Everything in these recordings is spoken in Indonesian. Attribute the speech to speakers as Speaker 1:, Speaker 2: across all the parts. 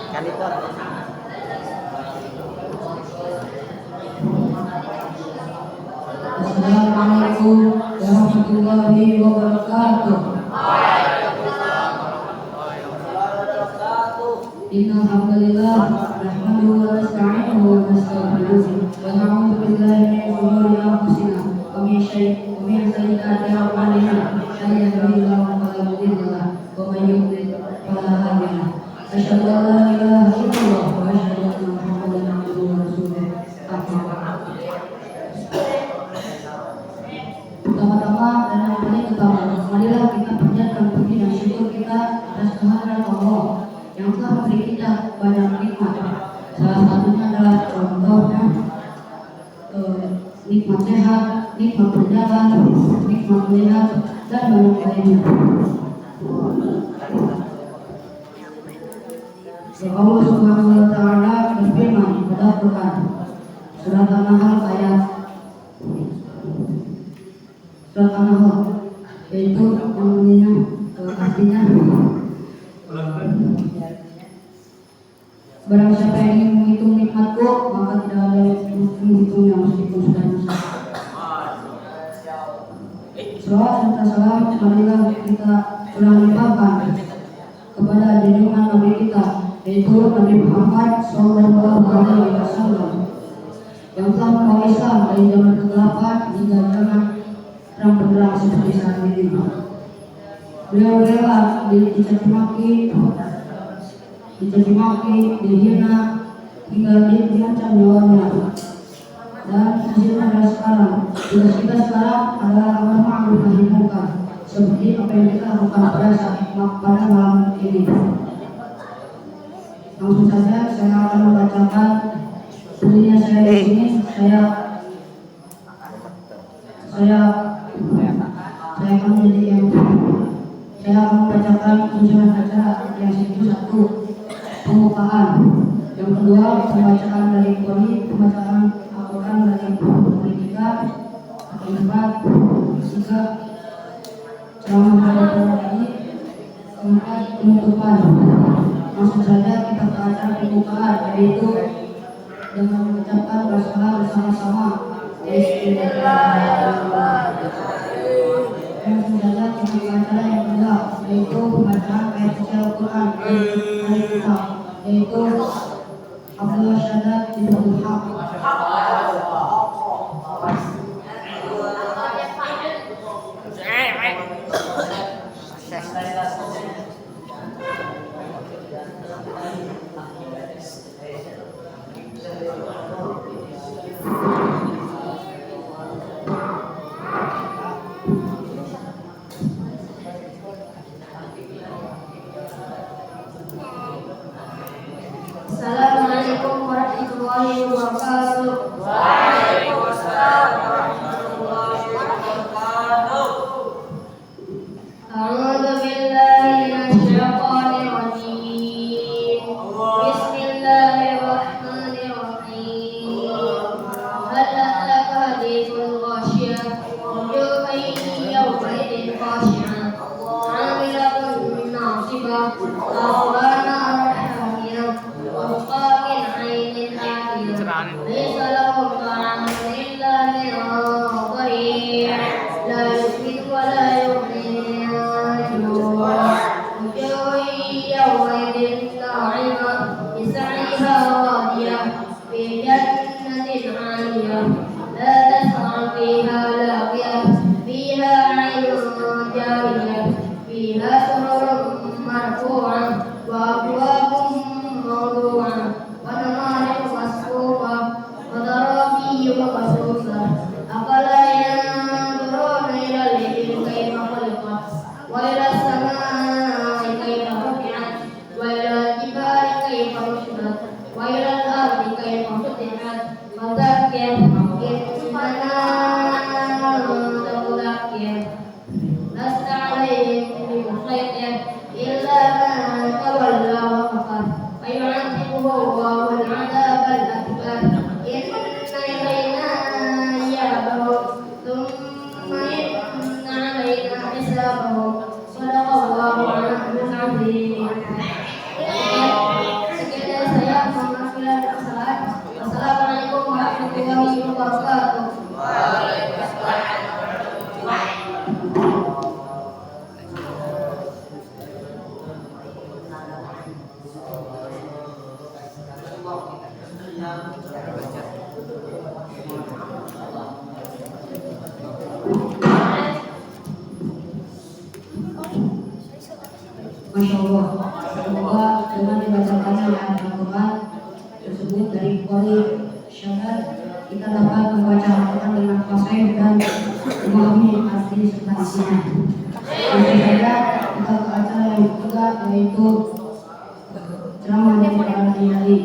Speaker 1: Kalipon.
Speaker 2: Assalamualaikum warahmatullahi wabarakatuh. Innal hamdalillah nahmaduhu wa nasta'inuhu wa nastaghfiruh wa na'udzu billahi min shururi anfusina wa min sayyi'ati a'malina may yahdihillahu fala mudilla lahu wa may yudlil fala hadiya lahu. Asyhadu an la ilaha illallah wa asyhadu anna Muhammadan abduhu wa rasuluh. Pertama-tama dan yang paling utama, marilah kita panjatkan puji dan syukur kita atas kehadiran Allah yang telah memberi kita banyak nikmat. Salah satunya adalah contohnya nikmat sehat, nikmat berjalan, nikmat melihat, dan banyak lainnya. Allah Subhanahu wa Ta'ala berfirman pada Al-Quran surat An-Nahl ayat surat An-Nahl, yaitu yang artinya barang siapa yang ingin menghitung nikmatku, maka tidak ada yang menghitungnya meskipun sudah dosa. Salawat serta salam marilah kita ulang limpahkan kepada junjungan Nabi kita, yaitu Nabi Muhammad SAW, yang telah membawa Islam dari zaman kegelapan hingga zaman terang benderang seperti saat ini. Beliau rela dicaci maki, dihina, hingga diancam nyawanya. Dan hasilnya adalah sekarang, tugas kita sekarang adalah amar ma'ruf nahi munkar, seperti apa yang kita lakukan pada malam ini. Langsung saja saya akan membacakan bunyinya. Saya di sini saya akan menjadi yang saya akan membacakan kunjungan acara yang satu pembukaan, yang kedua pembacaan dari Qur'an, pembacaan Al-Quran dari kita, yang keempat tiga ceramah dari Qur'an, keempat penutupan. Langsung saja kita ke acara pembukaan, yaitu dengan mengucapkan basmalah bersama-sama. Langsung saja kita ke acara yang kedua, yaitu pembacaan ayat suci Al-Quran dari kita, yaitu Abdullah Syadat Ibnu Haq. Assalamualaikum warahmatullahi wabarakatuh. Waalaikumsalam warahmatullahi wabarakatuh. A'udzu billahi minasyaitonir rajim. Bismillahirrahmanirrahim. Hal ataka hadithul ghasyiyah, wujuhun yawma'idin khashi'ah, 'amilatun nasibah, tasla ليس لهم طعام إلا من ضريع لا يسمن ولا يغني من جوع وجوه يومئذ ناعمة لسعيها راضية في جنة عالية لا تسمع فيها لاغية فيها عين جارية فيها سرر مرفوعة وأكواب موضوعة ونمارق مصفوفة وزرابي مبثوثة أفلا ينظرون إلى الإبل كيف خلقت وإلى السماء كيف رفعت وإلى الجبال كيف نصبت وإلى الأرض كيف سطحت فذكر إنما أنت مذكر لست عليهم بمسيطر إلا من تولى وكفر فيعذبه الله العذاب الأكبر إن إلينا إيابهم ثم إن علينا حسابهم صدق الله العظيم. Sekian Masya Allah. Semoga dengan dibacakannya ayat Al-Quran tersebut dari Qori Syahadat, kita dapat membaca Al-Quran dengan fasih dan memahami arti serta isinya. Langsung saja kita ke acara yang ketiga, yaitu ceramah dari para kiai.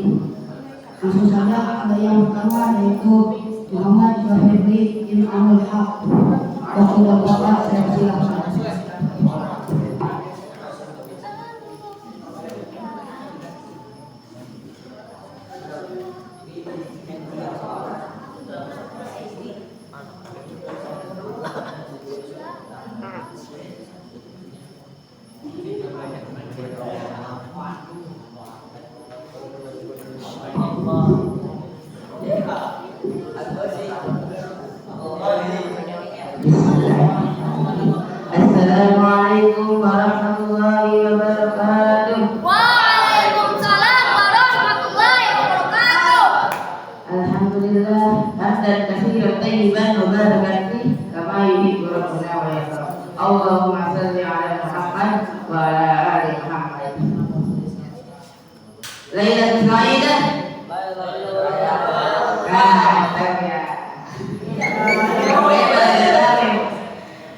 Speaker 2: Langsung saja ada yang pertama, yaitu Muhammad Zahiri bin Amul Haq. Waktu Bapak saya silakan.
Speaker 1: Assalamualaikum warahmatullahi wabarakatuh.
Speaker 3: Waalaikumsalam warahmatullahi wabarakatuh.
Speaker 1: Alhamdulillah, hamdan katsiran thayyiban mubarakan fihi kama yuhibbu rabbuna wa yarda. Allahumma shalli ala Muhammad wa ala ali Muhammad. Lailatul Qadar.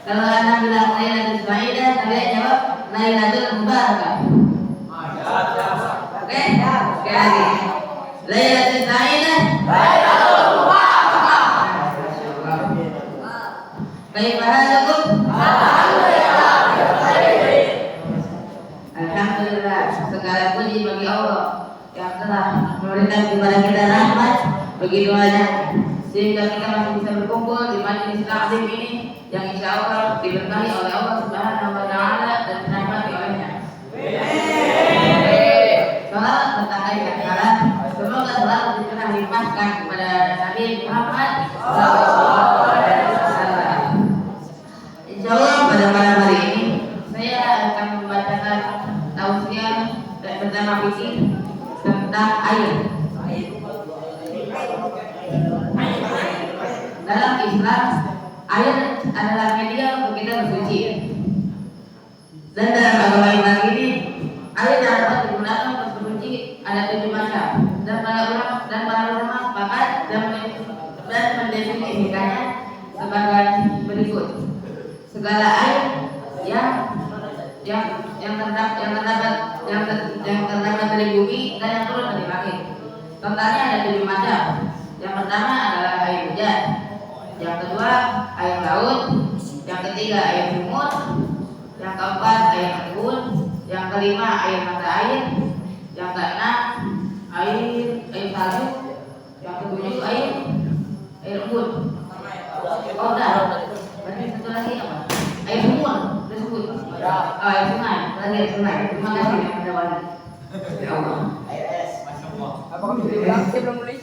Speaker 1: Kalau anak bilang Lailatul Qadar, kalian jawab Lailatul Mubarakah. Oke? Sekali lagi. Lailatul Qadar. Lailatul Mubarakah. Baik, halakum. Alhamdulillah, segala puji bagi Allah yang telah memberikan kepada kita rahmat begitu banyak sehingga kita masih bisa berkumpul di majelis taklim ini yang insya Allah diberkahi oleh Allah Subhanahu wa Ta'ala dan dirahmati olehnya. Salam bertangga yang salah, semoga selalu diberikan limpahkan kepada Nabi Muhammad SAW. Insya Allah pada malam hari ini saya akan membacakan tausiah dan bersama fikih tentang air. Dalam Islam, air adalah media untuk kita bersuci. Dan dalam agama Islam ini, air yang dapat digunakan untuk bersuci ada 7 macam. Dan para ulama sepakat dan mendefinisikannya sebagai berikut: segala air yang terdapat dari bumi dan yang turun dari langit. Totalnya ada 7 macam. Yang pertama adalah air hujan, yang kedua air laut, yang ketiga air sumur, yang keempat air embun, yang kelima air mata air, yang keenam air salju, yang ketujuh air embun. Oh, udah. Berarti satu lagi apa? Air sumur disebut. Oh, air sungai. Lagi air sungai. Terima kasih yang menjawab. Ya Allah.
Speaker 4: Air es, masya Allah. Apakah bisa diulang? Saya belum nulis.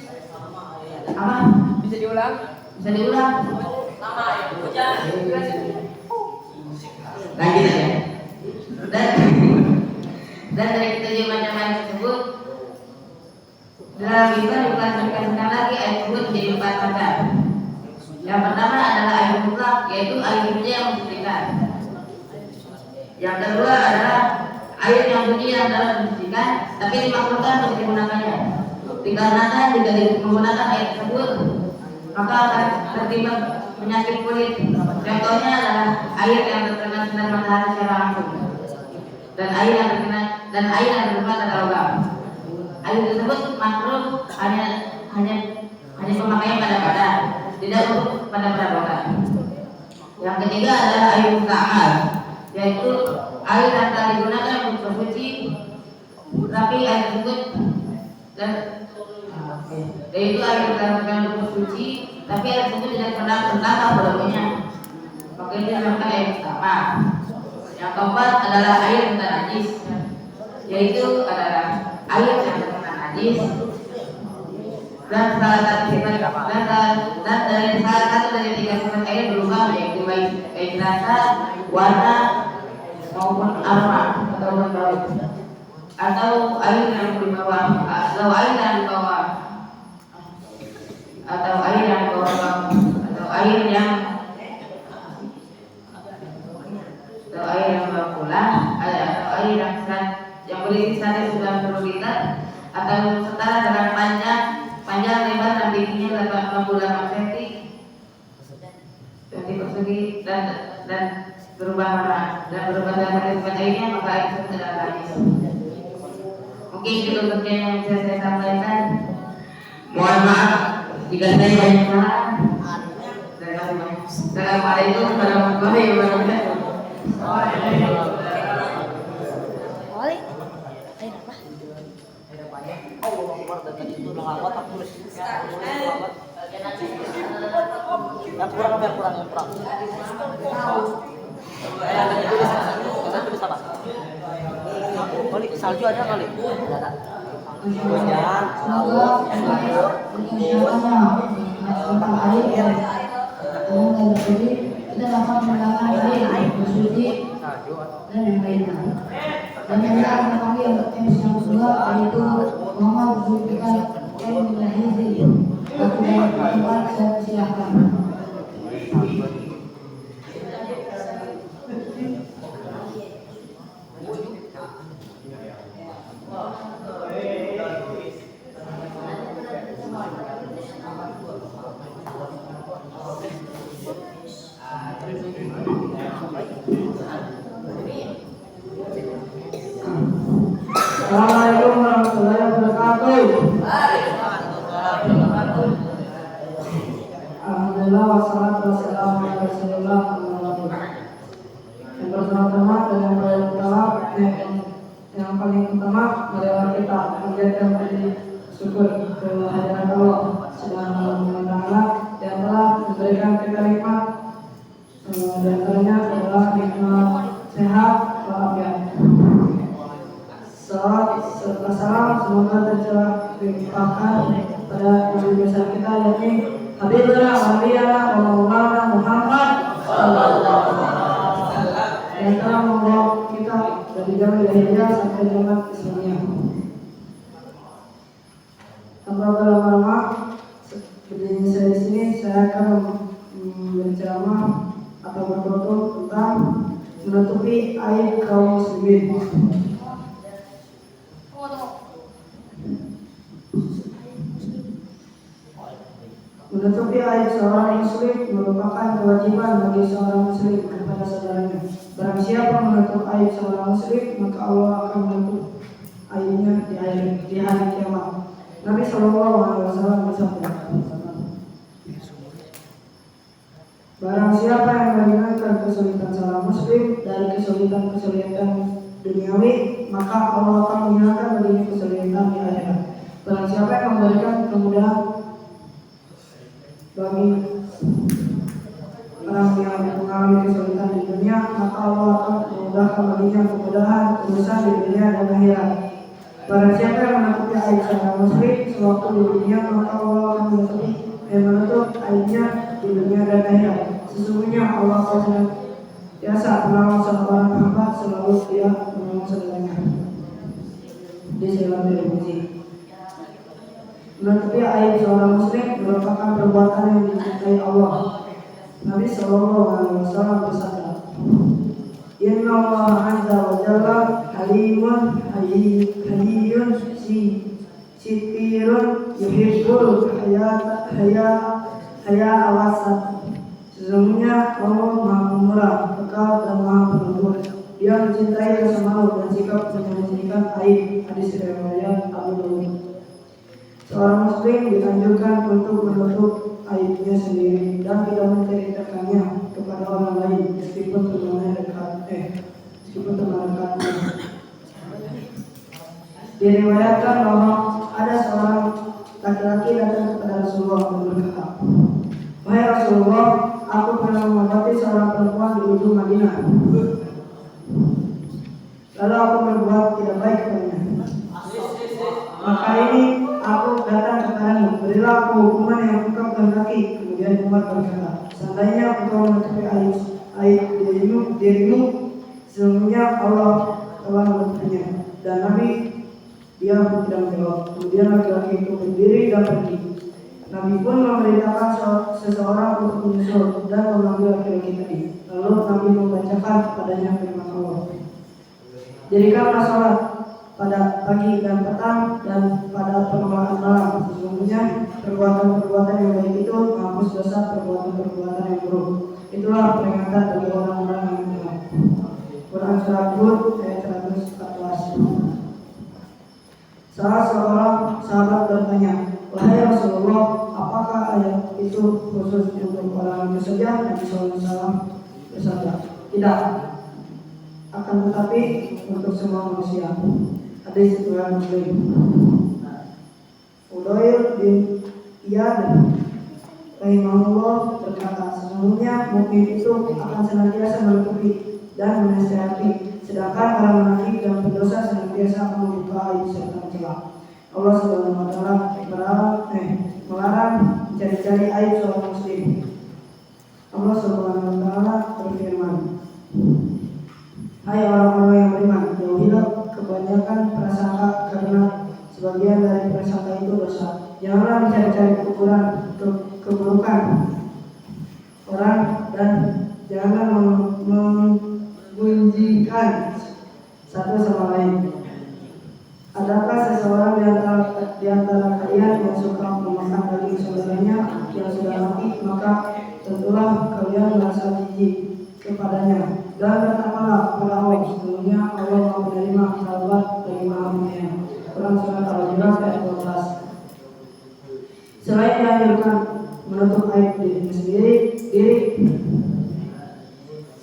Speaker 1: Apa?
Speaker 4: Bisa diulang?
Speaker 1: Bisa diulang?
Speaker 4: Sama air hujan.
Speaker 1: Lanjut ya. Dan dari ketujuh macam air tersebut, dalam Islam diklasifikasikan lagi air tersebut menjadi 4 macam. Yang pertama adalah air mutlak, yaitu air suci yang mensucikan. Yang kedua adalah air yang suci yang dapat mensucikan, tapi dimakruhkan untuk digunakannya. Dikarenakan jika menggunakan air tersebut, maka akan tertimpa penyakit kulit. Contohnya adalah air yang terkena sinar matahari secara langsung, dan air yang terkena kata logam. Air tersebut makruh hanya pemakaian pada badan, tidak untuk pada perabotan. Yang ketiga adalah air musta'mal, yaitu air yang telah digunakan untuk bersuci, tapi air tersebut yaitu air yang telah digunakan untuk bersuci, tapi air tersebut tidak pernah tertambah volumenya, maka itu dinamakan air musta'mal. Yang keempat adalah air yang najis, yaitu adalah air yang terkena najis dan salah satu dari 3 sifat air berubah, yaitu baik rasa, warna maupun aroma atau bau, atau air yang dibawa atau air yang dibawa pulang, atau air yang dalam tubuh kita atau setara dengan panjang lebar dan tingginya 88 cm persegi dan berubah warna dalam pada ini maka itu adalah najis. Mungkin itu saja yang bisa saya sampaikan. Mohon maaf jika saya banyak salah. Assalamualaikum warahmatullahi wabarakatuh.
Speaker 3: Oli. Ayo apa?
Speaker 4: Yang kurang. Kali salju ada kali.
Speaker 2: Semoga tentang air dan jadi kita dapat menggunakan air bersuci dan yang lainnya. Dan yang akan dipanggil MC yang kedua yaitu Muhammad Zulfikar M. Nahizi. Aku dan tempat saya silakan.
Speaker 5: Assalamualaikum warahmatullahi wabarakatuh. Alhamdulillah wassalatu wassalamu ala Rasulillah. Yang pertama dan yang paling utama marilah kita menjadikan puji syukur kehadiran Allah Subhanahu wa taala yang telah memberikan kita nikmat. Di antaranya adalah nikmat sehat walafiat. Salam serta salam semoga tercurah dilimpahkan pada nabi besar kita yakni Habibullah Waliyana wa Maulana Muhammad sallallahu alaihi wasallam yang telah membawa kita dari zaman jahiliyah sampai zaman Islamiyah. Tanpa berlama-lama, seperti saya di sini saya akan berceramah atau berkhutbah tentang menutupi aib kaum muslimin. Menutupi aib seorang muslim merupakan kewajiban bagi seorang muslim kepada saudaranya. Barang siapa menutup aib seorang muslim, maka Allah akan menutup aibnya di hari kiamat. Nabi Shallallahu Alaihi Wasallam bersabda, barang siapa yang meringankan kesulitan seorang muslim dari kesulitan duniawi, maka Allah akan menghilangkan baginya kesulitan di akhirat. Barang siapa yang memberikan kemudahan bagi orang yang mengalami kesulitan di dunia, maka Allah akan memudahkan baginya kemudahan urusan di dunia dan akhirat. Barang siapa yang menutupi aib seorang muslim sewaktu di dunia, maka Allah akan menutup aibnya di dunia dan akhirat. Sesungguhnya Allah akan senantiasa menolong seorang hamba selalu dia menolong saudaranya. Di dalam diri. Menutupi aib seorang muslim merupakan perbuatan yang dicintai Allah. Nabi Shallallahu Alaihi Wasallam bersabda, Inna Allah Azza wa Jalla Halimun Hayyun Sitirun Yuhibbul Haya Awasat. Sesungguhnya Allah Maha Pemurah, Kekal dan Maha Pelembut. Dia mencintai rasa malu dan sikap menyembunyikan aib. Hadis riwayat Abu Dawud. Seorang muslim dianjurkan untuk menutup aibnya sendiri dan tidak menceritakannya kepada orang lain meskipun teman dekatnya. Diriwayatkan bahwa ada seorang laki-laki datang kepada Rasulullah dan berkata, wahai Rasulullah, aku pernah mendapati seorang perempuan di ujung Madinah. Lalu aku berbuat tidak baik kepadanya. Maka ini aku datang kepadamu, berilah aku hukuman yang engkau kehendaki. Kemudian Umar berkata, seandainya engkau menutupi aib dirimu, sesungguhnya Allah telah menutupinya. Dan Nabi dia tidak menjawab. Kemudian laki-laki itu berdiri dan pergi. Nabi pun memerintahkan seseorang untuk menyusul dan memanggil laki-laki tadi. Lalu Nabi membacakan kepadanya firman Allah. Jadikanlah sholat pada pagi dan petang dan pada penolakan malam. Sesungguhnya perbuatan-perbuatan yang baik itu menghapus dosa perbuatan-perbuatan yang buruk. Itulah peringatan bagi orang-orang yang beriman. Quran Surat Hud ayat 114. Salah seorang sahabat bertanya, "Wahai Rasulullah, apakah ayat itu khusus untuk orang itu saja?" Nabi SAW bersabda, "Tidak, akan tetapi untuk semua manusia." Hadis riwayat Muslim. Udair bin Iyad rahimahullah berkata, "Sesungguhnya mukmin itu akan senantiasa menutupi dan menasihati, sedangkan orang munafik dan pendosa senantiasa akan membuka aib serta mencela." Allah Subhanahu wa taala melarang mencari-cari aib seorang muslim. Allah Subhanahu wa taala berfirman, "Hai orang-orang yang beriman, jauhilah kebanyakan prasangka karena sebagian dari prasangka itu dosa. Janganlah mencari-cari keburukan orang dan jangan menggunjingkan satu sama lain. Adakah seseorang di antara kalian yang suka memakan daging saudaranya yang sudah mati, maka tentulah kalian merasa jijik kepadanya. Dan bertakwalah kepada Allah, sesungguhnya Allah Maha menerima taubat bagi Maha Penyayang." Quran Surat Al-Hujurat ayat 12. Selain dianjurkan menutup aib diri,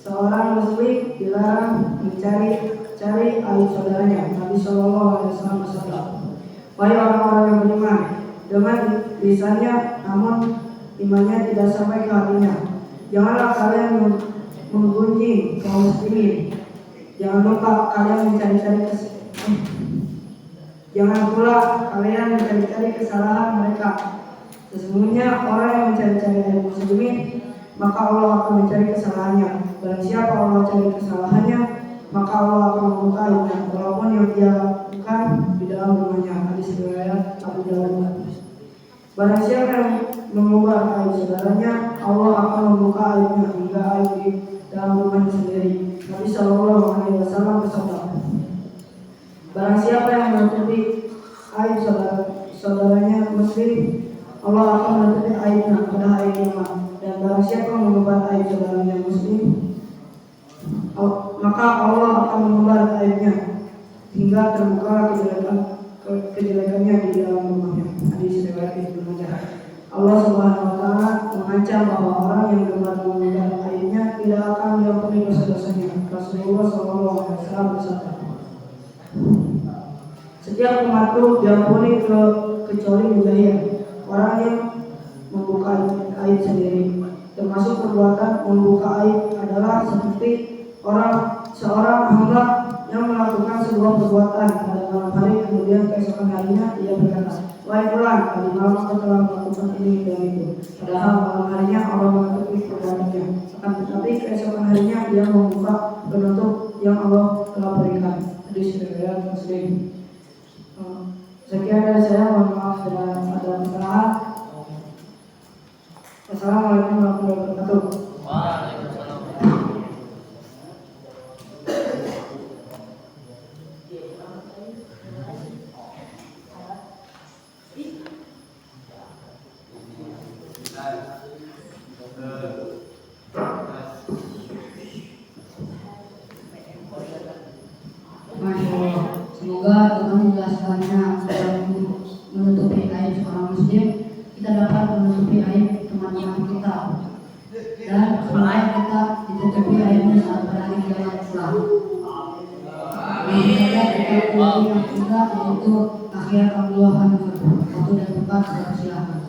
Speaker 5: seorang muslim dilarang mencari aib saudaranya. Nabi SAW bersabda, "Wahai orang-orang yang beriman, dengan lisannya namun imannya tidak sampai ke hatinya, janganlah kalian menggunjing kaum muslimin. Jangan pula kalian mencari-cari kesalahan mereka. Sesungguhnya orang yang mencari-cari aib muslimin, maka Allah akan mencari kesalahannya. Dan siapa Allah cari kesalahannya, maka Allah akan membuka aibnya, walaupun yang dia lakukan di dalam rumahnya." Hadis riwayat Abu Dawud. Barang siapa yang mengubah aib saudaranya, Allah akan membuka aibnya hingga aib di dalam rumahnya sendiri. Nabi SAW bersabda, "Barang siapa yang menutupi aib saudaranya muslim, Allah akan menutupi aibnya pada hari kiamat. Dan barang siapa yang mengubah aib saudaranya muslim, maka Allah akan mengubah aibnya hingga terbuka kejelekannya di dalam rumahnya." Hadis riwayat Ibnu Majah. Allah Subhanahu wa taala mengancam bahwa orang yang gemar mengubah aibnya tidak akan diampuni dosa-dosanya. Rasulullah SAW bersabda, "Setiap umatku diampuni kecuali mujahid, orang yang membuka aib sendiri. Termasuk perbuatan membuka aib adalah seperti seorang hamba yang melakukan sebuah perbuatan pada malam hari, kemudian keesokan harinya ia berkata, 'Wahai fulan, tadi malam aku telah melakukan ini dan itu.' Padahal malam harinya Allah menutupi perbuatannya. Akan tetapi keesokan harinya ia membuka penutup yang Allah telah berikan." Hadis riwayat Muslim. Sekian dari saya, mohon maaf bila ada kesalahan. Wassalamualaikum warahmatullahi wabarakatuh.
Speaker 2: Masya Allah. Semoga dengan menjelaskannya menutupi aib seorang muslim, kita dapat menutupi aib teman-teman kita, dan semoga kita ditutupi aibnya saat pada hari kiamat kelak. Kita yang ketiga yaitu akhir Abdullah Hanifah. Waktu dan tempat saya silakan.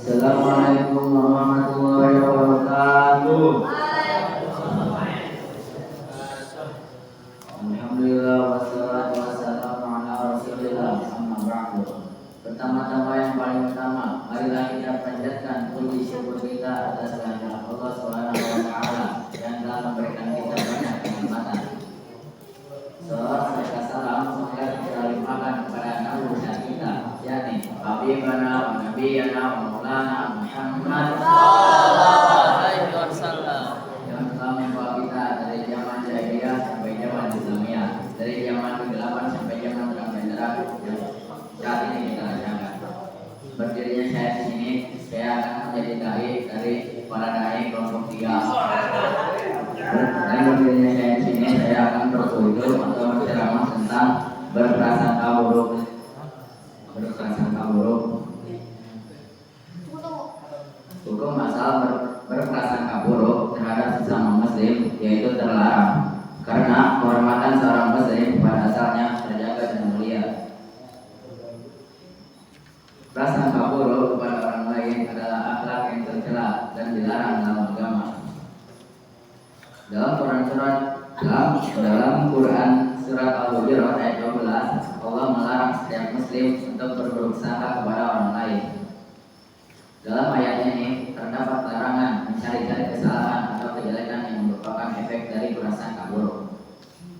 Speaker 6: Assalamualaikum warahmatullahi wabarakatuh. Alhamdulillah wassalatu wassalamu ala Rasulillah, amma ba'du. Pertama-tama yang paling utama, marilah kita panjatkan puji syukur kita atas kehadirat Allah Subhanahu wa taala yang telah memberikan kita banyak kenikmatan. Salawat nabiyyina wa maulana Muhammad yang telah membawa kita dari zaman jahiliyah sampai zaman Islamiyah, dari zaman kegelapan sampai zaman terang benderang yang saat ini kita rasakan. Berdirinya saya di sini, saya akan menjadi dai dari para dai kelompok 3. Dan berdirinya saya di sini, saya akan berkumpul untuk berceramah tentang berprasangka buruk. Hukum asal berprasangka buruk terhadap sesama muslim yaitu terlarang, karena kehormatan seorang muslim pada asalnya terjaga dan mulia. Prasangka buruk kepada orang lain adalah akhlak yang tercela dan dilarang dalam agama. Dalam Quran surat Al-Hujurat ayat 12, Allah melarang setiap muslim untuk berburuk sangka kepada orang lain. Dalam ayat ini terdapat larangan mencari-cari kesalahan atau kejelekan yang merupakan efek dari prasangka buruk.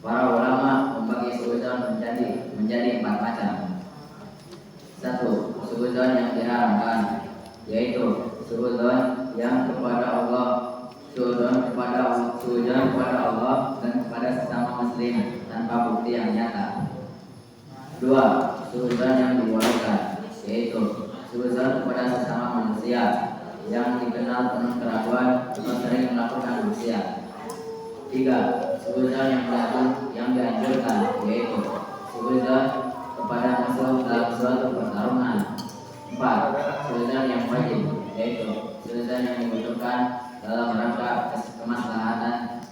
Speaker 6: Para ulama membagi suudzon menjadi 4 macam. 1. Suudzon yang diharamkan, yaitu suudzon yang kepada Allah, suudzon kepada Allah dan kepada sesama muslim tanpa bukti yang nyata. 2. Suudzon yang dibolehkan, yaitu suudzon kepada sesama manusia yang dikenal penuh keraguan atau sering melakukan maksiat. 3. Suudzon yang dianjurkan, yaitu suudzon kepada musuh dalam suatu pertarungan. 4. Suudzon yang wajib, yaitu suudzon yang dibutuhkan dalam rangka kemaslahatan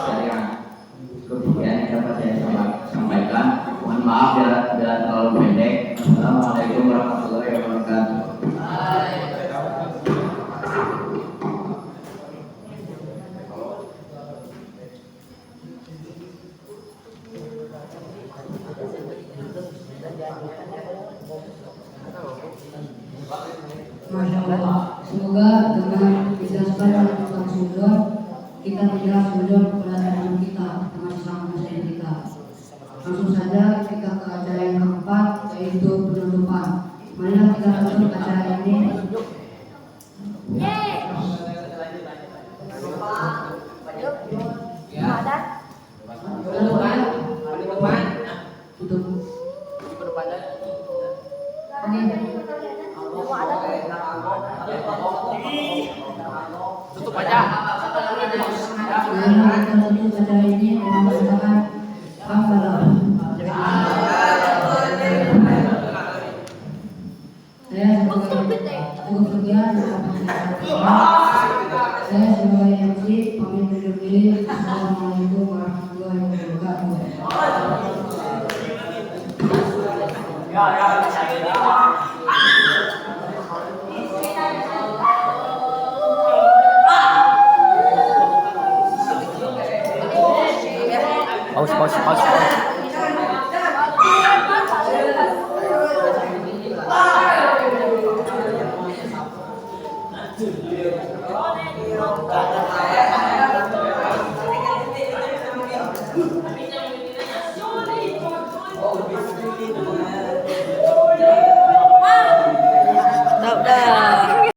Speaker 6: syariat. Kemudian dapat saya sampaikan. Mohon maaf bila terlalu pendek. Assalamualaikum warahmatullahi wabarakatuh.
Speaker 2: Masya Allah. Semoga dengan dijelaskan tentang suudzon, kita tidak suudzon kepada teman kita, teman sesama muslim kita. Langsung saja kita ke acara yang keempat, yaitu penutupan. Marilah kita tutup acara ini. Tutup.
Speaker 4: Tutup aja.
Speaker 2: Marilah kita tutup acara ini dengan mengatakan hamdalah. Saya sebagai MC pamit undur diri. Assalamualaikum warahmatullahi wabarakatuh.
Speaker 4: Pause.
Speaker 6: Oh,